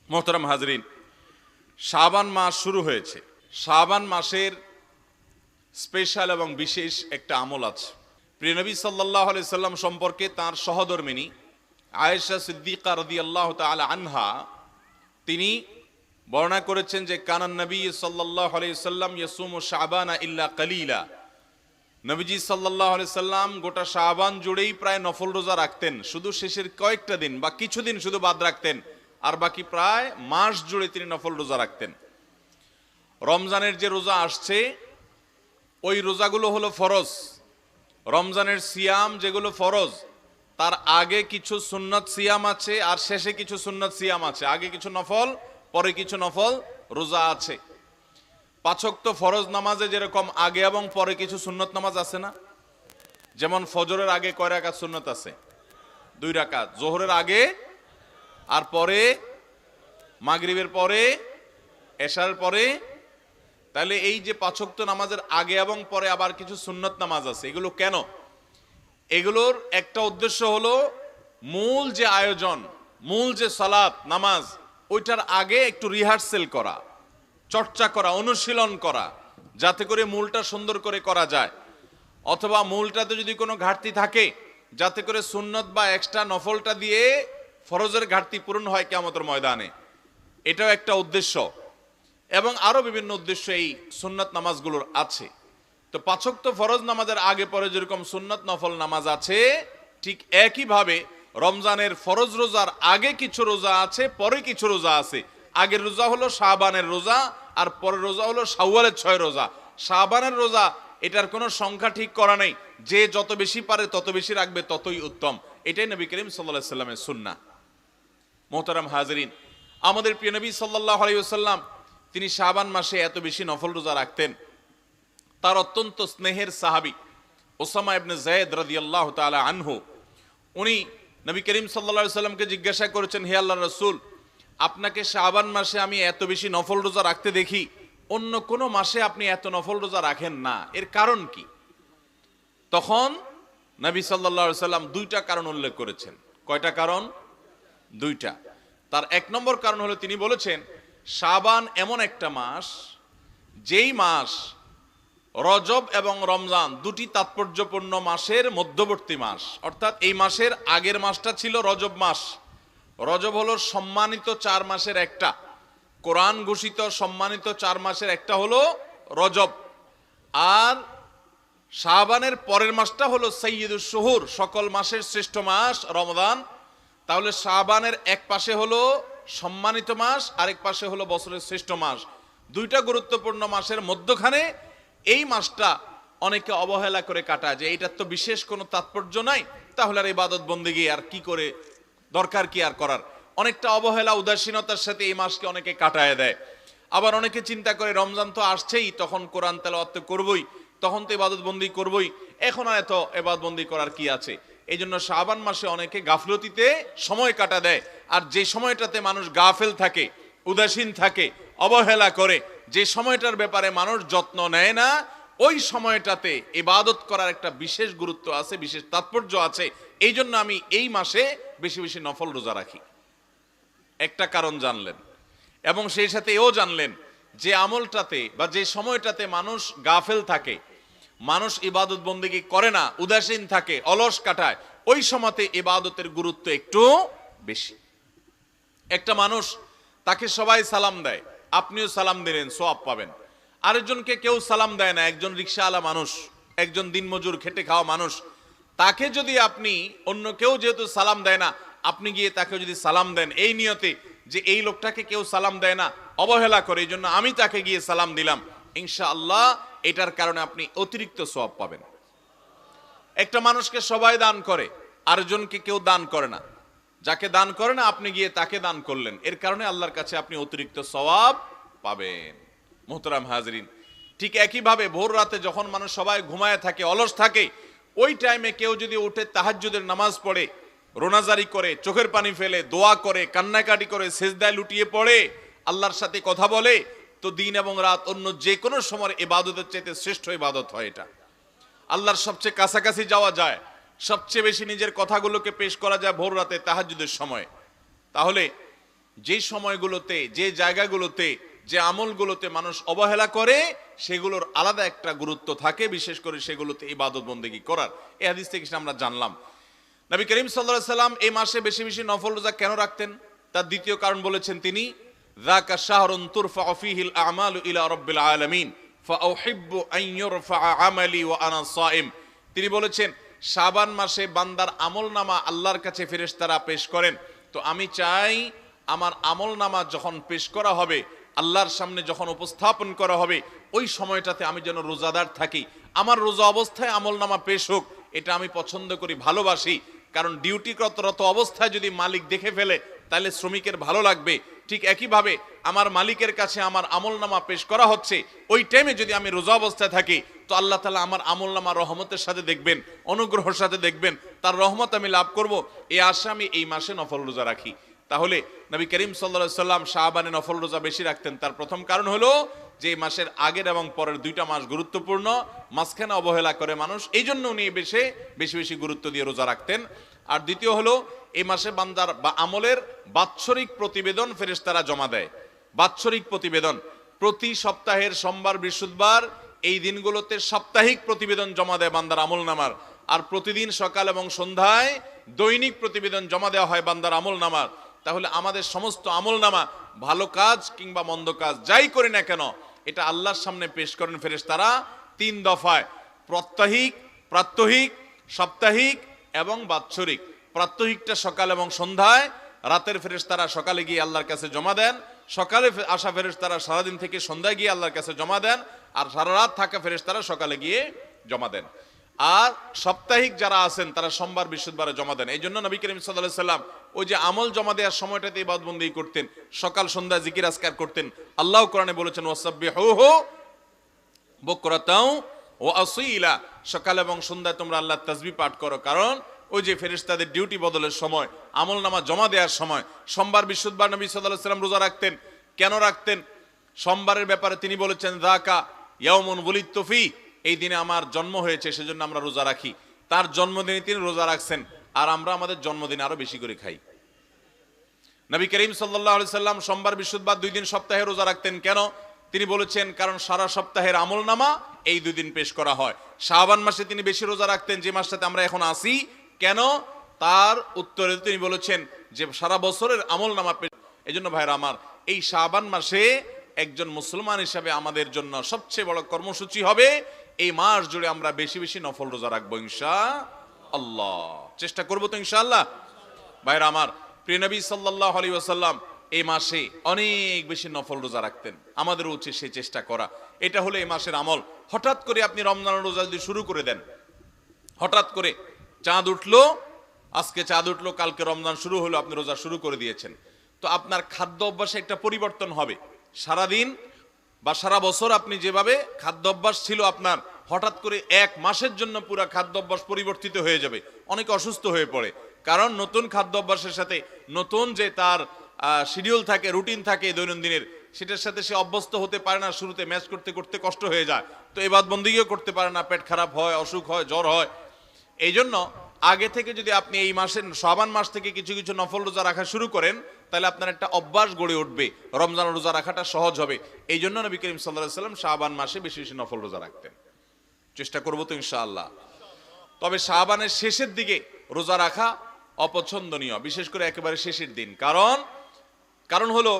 মোহতারাম হাজরিন, শাবান মাস শুরু হয়েছে। শাবান মাসের স্পেশাল এবং বিশেষ একটা আমল আছে। প্রিয় নবী সাল্লাল্লাহু আলাইহি সাল্লাম সম্পর্কে তার সহধর্মিনী আয়েশা সিদ্দিকা রাদিয়াল্লাহু তাআলা আনহা তিনি বর্ণনা করেছেন যে কানান নবী সাল্লাল্লাহু আলাইহি সাল্লাম ইয়াসুমু শাবানা ইল্লা কালিলা। নবীজি সাল্লাল্লাহু আলাইহি সাল্লাম গোটা শাবান জুড়েই প্রায় নফল রোজা রাখতেন, শুধু শেষের কয়েকটা দিন বা কিছুদিন শুধু বাদ রাখতেন, আর বাকি প্রায় মাস জুড়ে তিনি নফল রোজা রাখতেন। রমজানের যে রোজা আসছে ওই রোজাগুলো হলো ফরজ। রমজানের সিয়াম যেগুলো ফরজ, তার আগে কিছু সুন্নত সিয়াম আছে আর শেষে কিছু সুন্নত সিয়াম আছে। আগে কিছু নফল, পরে কিছু নফল রোজা আছে। পাঁচ ওয়াক্ত ফরজ নামাজে যেরকম আগে এবং পরে কিছু সুন্নত নামাজ আছে না? যেমন ফজরের আগে কয় রাকাত সুন্নত আছে? 2 রাকাত। জোহরের আগে আর পরে, মাগরিবের পরে, এশারের পরে। তাহলে এই যে পাঁচ ওয়াক্ত নামাজের আগে এবং পরে আবার কিছু সুন্নত নামাজ আছে, এগুলো কেন? এগুলোর একটা উদ্দেশ্য হলো মূল যে আয়োজন, মূল যে সালাত নামাজ, ওইটার আগে একটু রিহার্সেল করা, চর্চা করা, অনুশীলন করা, যাতে করে মূলটা সুন্দর করে করা যায়। অথবা মূলটাতে যদি কোনো ঘাটতি থাকে, যাতে করে সুন্নত বা এক্সট্রা নফলটা দিয়ে ফরজের ঘাটতি পূরণ হয় কিয়ামতের ময়দানে। এটাও একটা উদ্দেশ্য, এবং আরো বিভিন্ন উদ্দেশ্য এই সুন্নত নামাজগুলোর আছে। তো পাঁচ ওয়াক্ত ফরজ নামাজের আগে পরে যেরকম সুন্নত নফল নামাজ আছে, ঠিক একইভাবে রমজানের ফরজ রোজার আগে কিছু রোজা আছে, পরে কিছু রোজা আছে। আগের রোজা হলো শাবানের রোজা, আর পরের রোজা হলো শাওয়ালের 6 রোজা। শাবানের রোজা এটার কোনো সংখ্যা ঠিক করা নেই, যে যত বেশি পারে তত বেশি রাখবে ততই উত্তম। এটাই নবী করিম সাল্লাল্লাহু আলাইহি সাল্লামের সুন্নাহ। মোহতারাম হাজরিন, আমাদের প্রিয় নবী সাল্লাল্লাহু আলাইহি ওয়াসাল্লাম তিনি শাবান মাসে এত বেশি নফল রোজা রাখতেন। তার অত্যন্ত স্নেহের সাহাবী ওসামা ইবনে যায়েদ রাদিয়াল্লাহু তাআলা আনহু, উনি নবী করিম সাল্লাল্লাহু আলাইহি সাল্লামকে জিজ্ঞাসা করেছেন, হে আল্লাহর রাসূল, আপনাকে শাবান মাসে আমি এত বেশি নফল রোজা রাখতে দেখি, অন্য কোনো মাসে আপনি এত নফল রোজা রাখেন না, এর কারণ কি? তখন নবী সাল্লাল্লাহু আলাইহি সাল্লাম 2টা কারণ উল্লেখ করেছেন। কয়টা কারণ? 2টা। তার 1 নম্বর কারণ হলো তিনি বলেছেন, শাবান এমন একটা মাস, যেই মাস রজব এবং রমজান দুটি তাৎপর্যপূর্ণ মাসের মধ্যবর্তী মাস। অর্থাৎ এই মাসের আগের মাসটা ছিল রজব মাস। রজব হলো সম্মানিত 4 মাসের একটা, কোরআন ঘোষিত সম্মানিত 4 মাসের একটা হলো রজব। আর শাবানের পরের মাসটা হলো সাইয়্যিদুশ শুহুর, সকল মাসের শ্রেষ্ঠ মাস রমজান। তাহলে শাবানের এক পাশে হলো সম্মানিত মাস, আরেক পাশে হলো বছরের শ্রেষ্ঠ মাস। 2টা গুরুত্বপূর্ণ মাসের মধ্যখানে এই মাসটা অনেকে অবহেলা করে কাটায়, যে এইটার তো বিশেষ কোনো তাৎপর্য নাই, তাহলে আর ইবাদত বন্দেগী আর কি করে, দরকার কি আর করার। অনেকটা অবহেলা উদাসীনতার সাথে এই মাসকে অনেকে কাটায় দেয়। আবার অনেকে চিন্তা করে রমজান তো আসছেই, তখন কোরআন তেলাওয়াত তো করবই, তখন তো ইবাদত বন্দি করবই, এখন আর এত ইবাদত বন্দি করার কি আছে। এই জন্য শাবান মাসে অনেকে গাফলতিতে সময় কাটা দেয়। আর যে সময়টাতে মানুষ গাফেল থাকে, উদাসীন থাকে, অবহেলা করে, যে সময়টার ব্যাপারে মানুষ যত্ন নেয় না, ওই সময়টাতে ইবাদত করার একটা বিশেষ গুরুত্ব আছে, বিশেষ তাৎপর্য আছে। এই জন্য আমি এই মাসে বেশি বেশি নফল রোজা রাখি। একটা কারণ জানলেন, এবং সেই সাথে এও জানলেন যে আমলটাতে বা যে সময়টাতে মানুষ গাফেল থাকে, মানুষ ইবাদত বন্দেগী করে না, উদাসীন থাকে, অলস কাটায়, ওই সময়তে ইবাদতের গুরুত্ব একটু বেশি। একটা মানুষ, তাকে সবাই সালাম দেয়, আপনিও সালাম দিলেন, সওয়াব পাবেন। আরেকজনকে কেউ সালাম দেয় না, একজন রিকশাওয়ালা মানুষ, একজন দিনমজুর খেটে খাওয়া মানুষ, তাকে যদি আপনি, অন্য কেউ যেহেতু সালাম দেয় না, আপনি গিয়ে তাকে যদি সালাম দেন এই নিয়তে যে এই লোকটাকে কেউ সালাম দেয় না, অবহেলা করে, এই জন্য আমি তাকে গিয়ে সালাম দিলাম, ইনশাআল্লাহ এটার কারণে আপনি অতিরিক্ত সওয়াব পাবেন। একটা মানুষকে সবাই দান করে, আরেকজনকে কেউ দান করে না, যাকে দান করে না আপনি গিয়ে তাকে দান করলেন, এর কারণে আল্লাহর কাছে আপনি অতিরিক্ত সওয়াব পাবেন। মোহতারাম হাজরিন, ঠিক একইভাবে ভোর রাতে যখন মানুষ সবাই ঘুমায় থাকে, অলস থাকে, ওই টাইমে কেউ যদি উঠে তাহাজ্জুদের নামাজ পড়ে, রোনাজারি করে, চোখের পানি ফেলে, দোয়া করে, কান্নাকাটি করে, সেজদায় লুটিয়ে পড়ে, আল্লাহর সাথে কথা বলে, তো দিন এবং রাত অন্য যে কোনো সময় ইবাদতের চাইতে শ্রেষ্ঠ ইবাদত হয় এটা। আল্লাহর সবচেয়ে কাছাকাছি যাওয়া যায়, সবচেয়ে বেশি নিজের কথাগুলোকে পেশ করা যায় ভোর রাতে তাহাজ্জুদের সময়। তাহলে যে সময়গুলোতে, যে জায়গাগুলোতে, যে আমলগুলোতে মানুষ অবহেলা করে সেগুলোর আলাদা একটা গুরুত্ব থাকে, বিশেষ করে সেগুলোতে ইবাদত বন্দেগী করার। এই হাদিস থেকে আমরা জানলাম নবী করিম সাল্লাল্লাহু আলাইহি সাল্লাম এই মাসে বেশি বেশি নফল রোজা কেন রাখতেন। তার দ্বিতীয় কারণ বলেছেন তিনি, যাকা শাহরুন তুরফাউ ফীহিল আমালু ইলা রাব্বিল আলামিন ফাউহিব্বু আন ইউরফা আমালি ওয়া আনা সাইম। তিনি বলেছেন শাবান মাসে বান্দার আমলনামা আল্লাহর কাছে ফেরেশতারা পেশ করেন, তো আমি চাই আমার আমলনামা যখন পেশ করা হবে, আল্লাহর সামনে যখন উপস্থাপন করা হবে, ওই সময়টাতে আমি যেন রোজাদার থাকি, আমার রোজা অবস্থায় আমলনামা পেশ হোক, এটা আমি পছন্দ করি, ভালোবাসি। কারণ ডিউটিরত অবস্থায় যদি মালিক দেখে ফেলে তাহলে শ্রমিকের ভালো লাগবে। ঠিক একইভাবে আমার মালিকের কাছে আমার আমলনামা পেশ করা হচ্ছে, ওই টাইমে যদি আমি রোজা অবস্থায় থাকি তো আল্লাহ তাআলা আমার আমলনামা রহমতের সাথে দেখবেন, অনুগ্রহের সাথে দেখবেন, তার রহমত আমি লাভ করব। এই আশা আমি এই মাসে নফল রোজা রাখি। তাহলে নবী করিম সাল্লাল্লাহু আলাইহি সাল্লাম শাবানে নফল রোজা বেশি রাখতেন। তার প্রথম কারণ হলো যে এই মাসের আগের এবং পরের দুইটা মাস গুরুত্বপূর্ণ, মাঝখানে অবহেলা করে মানুষ, এই জন্য উনি বেশি বেশি গুরুত্ব দিয়ে রোজা রাখতেন। আর দ্বিতীয় হলো এই মাসে বান্দার বা আমলের বাৎসরিক প্রতিবেদন ফেরেশতারা জমা দেয়। বাৎসরিক প্রতিবেদন প্রতি সপ্তাহের সোমবার, বৃহস্পতিবার এই দিনগুলোতে সাপ্তাহিক প্রতিবেদন জমা দেয় বান্দার আমলনামার। আর প্রতিদিন সকাল এবং সন্ধ্যায় দৈনিক প্রতিবেদন জমা দেওয়া হয় বান্দার আমলনামার। তাহলে আমাদের সমস্ত আমলনামা, ভালো কাজ কিংবা মন্দ কাজ যাই করি না কেন, এটা আল্লাহর সামনে পেশ করেন ফেরেশতারা 3 দফায়, প্রাত্যহিক, প্রাত্যহিক, সাপ্তাহিক এবং বাৎসরিক। প্রাত্যহিকটা সকাল এবং সন্ধ্যায়, রাতের ফেরেশতারা সকালে গিয়ে আল্লাহর কাছে জমা দেন, সকালে আসা ফেরেশতারা সারাদিন থেকে সন্ধ্যায় গিয়ে আল্লাহর কাছে জমা দেন, আর সারা রাত থাকা ফেরেশতারা সকালে গিয়ে জমা দেন। আর সাপ্তাহিক যারা আছেন তারা সোমবার, বৃহস্পতিবারে জমা দেন। এই জন্য নবী করিম সাল্লাল্লাহু আলাইহি সাল্লাম ওই যে আমল জমা দেওয়ার সময়টাতে ইবাদত বন্দেগী করতেন, সকাল সন্ধ্যা জিকির আজকার করতেন। আল্লাহ কোরআনে বলেছেন ওয়াসাব্বিহুহু বুকরাতাও ওয়া আসীলা, সকাল এবং সন্ধ্যায় তোমরা আল্লাহর তাসবিহ পাঠ করো। কারণ ওই যে ফেরেশতাদের ডিউটি বদলের সময়, আমলনামা জমা দেওয়ার সময়, সোমবার, বৃহস্পতিবার নবী সাল্লাল্লাহু আলাইহি সাল্লাম রোজা রাখতেন। কেন রাখতেন? সোমবারের ব্যাপারে তিনি বলেছেন যাকা ইয়াউমুন বুলিদতু ফি, এই দিনে আমার জন্ম হয়েছে সেজন্য আমরা রোজা রাখি। তার জন্মদিনে তিনি রোজা রাখছেন, আর আমরা আমাদের জন্মদিনে আরো বেশি করে খাই। নবী করিম সাল্লাল্লাহু আলাইহি সাল্লাম সোমবার, বৃহস্পতিবার 2 দিন সপ্তাহে রোজা রাখতেন। কেন? তিনি বলেছেন কারণ সারা সপ্তাহের আমলনামা এই 2 দিন পেশ করা হয়। শাবান মাসে তিনি বেশি রোজা রাখতেন, যে মাসটাতে আমরা এখন আছি। কেন? তার উত্তরে তিনি বলেছেন যে সারা বছরের আমলনামা পেশ। এজন্য ভাইরা আমার, এই শাবান মাসে একজন মুসলমান হিসাবে আমাদের জন্য সবচেয়ে বড় কর্মসূচি হবে এই মাস জুড়ে আমরা বেশি বেশি নফল রোজা রাখবো ইনশাআল্লাহ। চেষ্টা করবো তো ইনশাআল্লাহ। ভাইরা আমার, প্রিয় নবী সাল্লাল্লাহু আলাইহি ওয়াসাল্লাম এই মাসে অনেক বেশি নফল রোজা রাখতেন। আমাদের উচিত সেই চেষ্টা করা। এটা হলো এই মাসের আমল। হঠাৎ করে আপনি রমজানের রোজা যদি শুরু করে দেন, হঠাৎ করে চাঁদ উঠলো, আজকে চাঁদ উঠলো, কালকে রমজান শুরু হলো, আপনি রোজা শুরু করে দিয়েছেন, তো আপনার খাদ্য অভ্যাসে একটা পরিবর্তন হবে। সারাদিন বা সারা বছর আপনি যেভাবে খাদ্য অভ্যাস ছিল আপনার, হঠাৎ করে 1 মাসের জন্য পুরো খাদ্য অভ্যাস পরিবর্তিত হয়ে যাবে। অনেকে অসুস্থ হয়ে পড়ে, কারণ নতুন খাদ্য অভ্যাসের সাথে নতুন যে তার শিডিউল থাকে, রুটিন থাকে দৈনন্দিনের, সেটার সাথে সে অভ্যস্ত হতে পারে না। শুরুতে ম্যাচ করতে করতে কষ্ট হয়ে যায়, তো ইবাদত বন্দেগীও করতে পারে না, পেট খারাপ হয়, অসুখ হয়, জ্বর হয়। এই জন্য আগে থেকে যদি আপনি এই মাসের শাবান মাস থেকে কিছু কিছু নফল রোজা রাখা শুরু করেন, তাহলে আপনার একটা অভ্যাস গড়ে উঠবে, রমজান রোজা রাখাটা সহজ হবে। এই জন্য নবী করিম সাল্লাল্লাহু আলাইহি সাল্লাম শাবান মাসে বেশি বেশি নফল রোজা রাখতেন। চেষ্টা করবো তো ইনশাআল্লাহ। তবে শাবানের শেষের দিকে রোজা রাখা অপছন্দনীয়, বিশেষ করে একেবারে শেষের দিন। কারণ হলো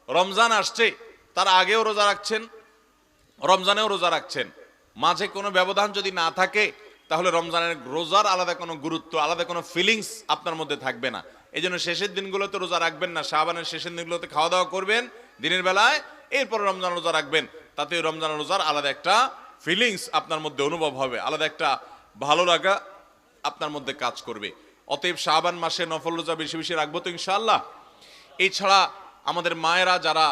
রমজান আসছে, তার আগেও রোজা রাখছেন, রমজানেও রোজা রাখছেন, মাঝে কোনো ব্যবধান যদি না থাকে তাহলে রমজানের রোজার আলাদা কোনো গুরুত্ব, আলাদা কোনো ফিলিংস আপনার মধ্যে থাকবে না। এই জন্য শেষের দিনগুলোতে রোজা রাখবেন না। শাবানের শেষের দিনগুলোতে খাওয়া দাওয়া করবেন দিনের বেলায়, এরপর রমজান রোজা রাখবেন। তাতে রমজান রোজার আলাদা একটা ফিলিংস আপনার মধ্যে অনুভব হবে, আলাদা একটা ভালো লাগা আপনার মধ্যে কাজ করবে। অতএব শাবান মাসে নফল রোজা বেশি বেশি রাখবো তো ইনশাআল্লাহ। এছাড়া আমাদের মায়েরা যারা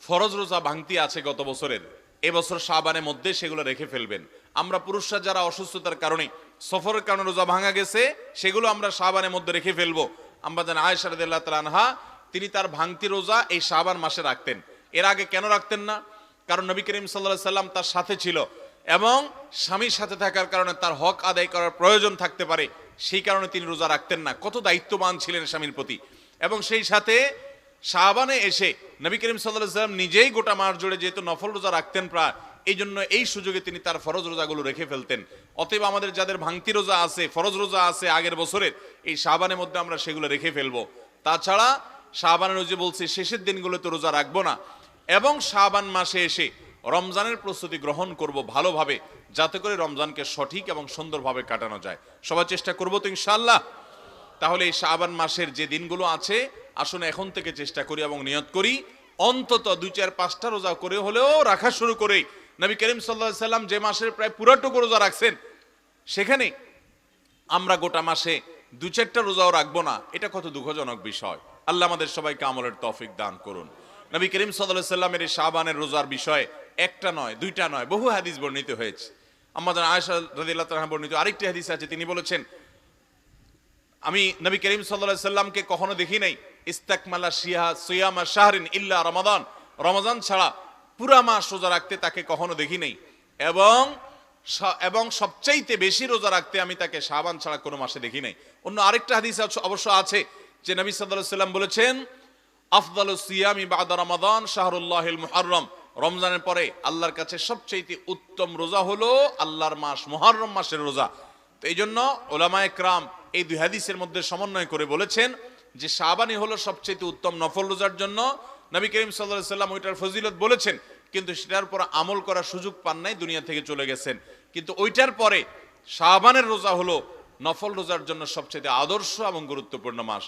ফরজ রোজা ভাঙতি আছে গত বছরের, এবছর শাবানের মধ্যে সেগুলো রেখে ফেলবেন। আমরা পুরুষরা যারা অসুস্থতার কারণে, সফরের কারণে রোজা ভাঙা গেছে, সেগুলো আমরা শাবানের মধ্যে রেখে ফেলবো। আমরা জানি আয়েশা রাদিয়াল্লাহু তাআলা আনহা, তিনি তার ভাঙতি রোজা এই শাবান মাসে রাখতেন। এর আগে কেন রাখতেন না? কারণ নবী করিম সাল্লাল্লাহু আলাইহি সাল্লাম তার সাথে ছিল, এবং স্বামীর সাথে থাকার কারণে তার হক আদায় করার প্রয়োজন থাকতে পারে, সেই কারণে তিনি রোজা রাখতেন না। কত দায়িত্ববান ছিলেন স্বামীর প্রতি। এবং সেই সাথে শাবানে এসে নবী করিম সাল্লাল্লাহু আলাইহি ওয়াসাল্লাম নিজেই গোটা মাস জুড়ে যেহেতু নফল রোজা রাখতেন প্রায়, এই জন্য এই সুযোগে তিনি তার ফরজ রোজাগুলো রেখে ফেলতেন। অতএব আমাদের যাদের ভাঙতি রোজা আছে, ফরজ রোজা আছে আগের বছরের, এই শাবানের মধ্যে আমরা সেগুলো রেখে ফেলবো। তাছাড়া শাবানের রোজা বলছি শেষের দিনগুলোতে রোজা রাখবো না, এবং শাবান মাসে এসে রমজানের প্রস্তুতি গ্রহণ করব ভালোভাবে, যাতে করে রমজানকে সঠিক এবং সুন্দরভাবে কাটানো যায়। সবাই চেষ্টা করবো তো ইনশাআল্লাহ। তাহলে এই শাবান মাসের যে দিনগুলো আছে, আসুন এখন থেকে চেষ্টা করি এবং নিয়ত করি অন্তত 2-4-5টা রোজা করে হলেও রাখা শুরু করে। নবী করিম সাল্লাল্লাহু আলাইহি সাল্লাম যে মাসের প্রায় পুরাটুকু রোজা রাখছেন, সেখানে আমরা গোটা মাসে 2-4টা রোজাও রাখবো না, এটা কত দুঃখজনক বিষয়। আল্লাহ আমাদের সবাইকে আমলের তৌফিক দান করুন। নবী করিম সাল্লাল্লাহু আলাইহি সাল্লামের এই শাবানের রোজার বিষয়ে একটা নয়, দুইটা নয়, বহু হাদিস বর্ণিত হয়েছে। আমাদের আয়েশা রাদিয়াল্লাহু তাআলা বর্ণিত আরেকটি হাদিস আছে, তিনি বলেছেন, আমি নবী করিম সাল্লাল্লাহু আলাইহি সাল্লামকে কখনো দেখি নাই ইস্তাকমালা সিয়ামা শাহরিন ইল্লা রমাদান, রমজান ছাড়া পুরা মাস রোজা রাখতে তাকে কখনো দেখি নাই, এবং সবচাইতে বেশি রোজা রাখতে আমি তাকে শাবান ছাড়া কোনো মাসে দেখি নাই। অন্য আরেকটা হাদিস অবশ্য আছে যে নবী সাল্লাল্লাহু আলাইহি সাল্লাম বলেছেন, আফদালুস সিয়ামি বাদা রমাদান শাহরুল্লাহিল মুহাররম, রমজানের পরে আল্লাহর কাছে সবচাইতে উত্তম রোজা হলো আল্লাহর মাস মুহররম মাসের রোজা। তো এই জন্য উলামায়ে কেরাম এই দুই হাদিসের মধ্যে সমন্বয় করে বলেছেন যে শাবানই হলো সবচেয়ে উত্তম নফল রোজার জন্য। নবী করিম সাল্লাল্লাহু আলাইহি সাল্লাম ওইটার ফজিলত বলেছেন, কিন্তু সেটার উপর আমল করার সুযোগ পান নাই, দুনিয়া থেকে চলে গেছেন। কিন্তু ওইটার পরে শাবানের রোজা হলো নফল রোজার জন্য সবচেয়ে আদর্শ এবং গুরুত্বপূর্ণ মাস।